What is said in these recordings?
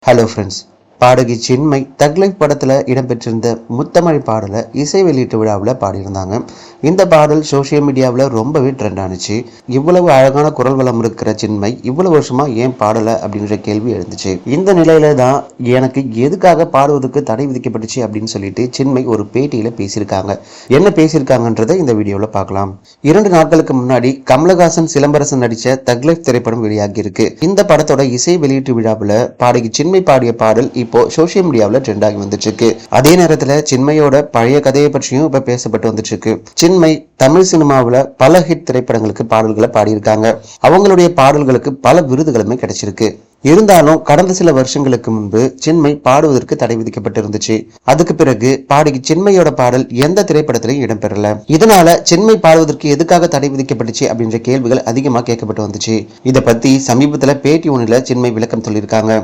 Hello friends, பாடகி சின்மை தக் life படத்தில் இடம்பெற்றிருந்த முத்தமிழ் பாடலை இசை வெளியீட்டு விழாவில் பாடியிருந்தாங்க. இந்த பாடல் சோஷியல் மீடியாவில் ரொம்பவே ட்ரெண்ட் ஆனிச்சு. இவ்வளவு அழகான குரல் வளம் இருக்கிற சின்மை இவ்வளவு வருஷமா ஏன் பாடலை அப்படின்ற கேள்வி எழுந்துச்சு. இந்த நிலையில தான் எனக்கு எதுக்காக பாடுவதற்கு தடை விதிக்கப்பட்டுச்சு அப்படின்னு சொல்லிட்டு சின்மை ஒரு பேட்டியில பேசியிருக்காங்க. என்ன பேசியிருக்காங்கன்றதை இந்த வீடியோவில் பார்க்கலாம். 2 நாட்களுக்கு முன்னாடி கமலஹாசன் சிலம்பரசன் நடிச்ச தக் லைஃப் திரைப்படம் வெளியாகி இருக்கு. இந்த படத்தோட இசை வெளியீட்டு விழாவில் பாடகி சின்மை பாடிய பாடல் இப்போ சோஷியல் மீடியாவில் ட்ரெண்ட் ஆகி வந்துட்டு இருக்கு. அதே நேரத்துல சின்மையோட பழைய கதையை பற்றியும் இப்ப பேசப்பட்டு வந்துட்டு இருக்கு. சின்மை தமிழ் சினிமாவில் பல ஹிட் திரைப்படங்களுக்கு பாடல்களை பாடியிருக்காங்க. அவங்களுடைய பாடல்களுக்கு பல விருதுகளுமே கிடைச்சிருக்கு. இருந்தாலும் கடந்த சில வருஷங்களுக்கு முன்பு சின்மை பாடுவதற்கு தடை விதிக்கப்பட்டிருந்துச்சு. அதுக்கு பிறகு பாடகி சின்மையோட பாடல் எந்த திரைப்படத்திலையும் இடம்பெறல. இதனால சின்மை பாடுவதற்கு எதுக்காக தடை விதிக்கப்பட்டுச்சு அப்படின்ற கேள்விகள் அதிகமா கேட்கப்பட்டு வந்துச்சு. இதை பத்தி சமீபத்துல பேட்டி ஒன்றுல சின்மை விளக்கம் சொல்லியிருக்காங்க.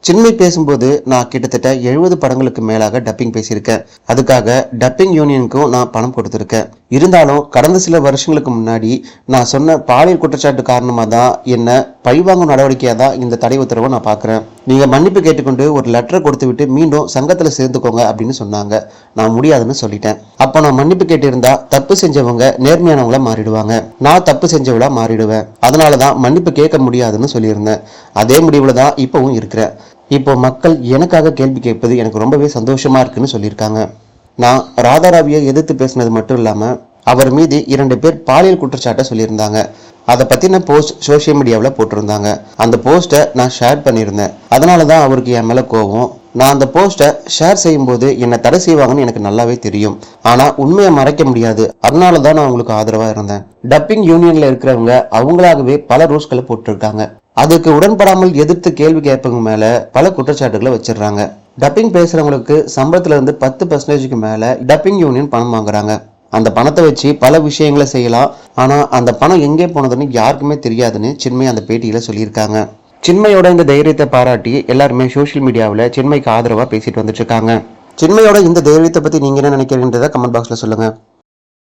சின்மை பேசும்போது நான் கிட்டத்தட்ட 70 படங்களுக்கு மேலாக டப்பிங் பேசியிருக்கேன். அதுக்காக டப்பிங் யூனியனுக்கும் நான் பணம் கொடுத்துருக்கேன். இருந்தாலும் கடந்த சில வருஷங்களுக்கு முன்னாடி நான் சொன்ன பாலியல் குற்றச்சாட்டு காரணமாக தான் என்ன பழிவாங்கும் நடவடிக்கையாக தான் இந்த தடை உத்தரவை நான் பார்க்குறேன். நீங்கள் மன்னிப்பு கேட்டுக்கொண்டு ஒரு லெட்டரை கொடுத்து விட்டு மீண்டும் சங்கத்தில் சேர்ந்துக்கோங்க அப்படின்னு சொன்னாங்க. நான் முடியாதுன்னு சொல்லிட்டேன். அப்போ நான் மன்னிப்பு கேட்டிருந்தா தப்பு செஞ்சவங்க நேர்மையானவங்களா மாறிடுவாங்க, நான் தப்பு செஞ்சவளா மாறிடுவேன். அதனால தான் மன்னிப்பு கேட்க முடியாதுன்னு சொல்லியிருந்தேன். அதே முடிவில் தான் இப்போவும் இருக்கிறேன். இப்போ மக்கள் எனக்காக கேள்வி கேட்பது எனக்கு ரொம்பவே சந்தோஷமா இருக்குன்னு சொல்லியிருக்காங்க. நான் ராதாராவியை எதிர்த்து பேசினது மட்டும் இல்லாமல் அவர் மீது 2 பேர் பாலியல் குற்றச்சாட்டை சொல்லியிருந்தாங்க. அதை பற்றின போஸ்ட் சோஷியல் மீடியாவில் போட்டிருந்தாங்க. அந்த போஸ்ட்டை நான் ஷேர் பண்ணியிருந்தேன். அதனால தான் அவருக்கு என் மேலே கோவம். நான் அந்த போஸ்ட்டை ஷேர் செய்யும்போது என்னை தடை செய்வாங்கன்னு எனக்கு நல்லாவே தெரியும். ஆனால் உண்மையை மறைக்க முடியாது. அதனால தான் நான் அவங்களுக்கு ஆதரவாக இருந்தேன். டப்பிங் யூனியனில் இருக்கிறவங்க அவங்களாகவே பல ரூல்ஸ்களை போட்டிருக்காங்க. அதுக்கு உடன்படாமல் எதிர்த்து கேள்வி கேட்பவங்க மேல பல குற்றச்சாட்டுகளை வச்சிடுறாங்க. டப்பிங் பேசுறவங்களுக்கு சம்பளத்துல இருந்து 10% மேல டப்பிங் யூனியன் பணம் வாங்குறாங்க. அந்த பணத்தை வச்சு பல விஷயங்களை செய்யலாம். ஆனா அந்த பணம் எங்கே போனதுன்னு யாருக்குமே தெரியாதுன்னு சின்மை அந்த பேட்டியில சொல்லியிருக்காங்க. சின்மையோட இந்த தைரியத்தை பாராட்டி எல்லாருமே சோஷியல் மீடியாவில் சின்மைக்கு ஆதரவா பேசிட்டு வந்துட்டு இருக்காங்க. சின்மையோட இந்த தைரியத்தை பத்தி நீங்க என்ன நினைக்கிறீங்கன்றத கமெண்ட் பாக்ஸ்ல சொல்லுங்க.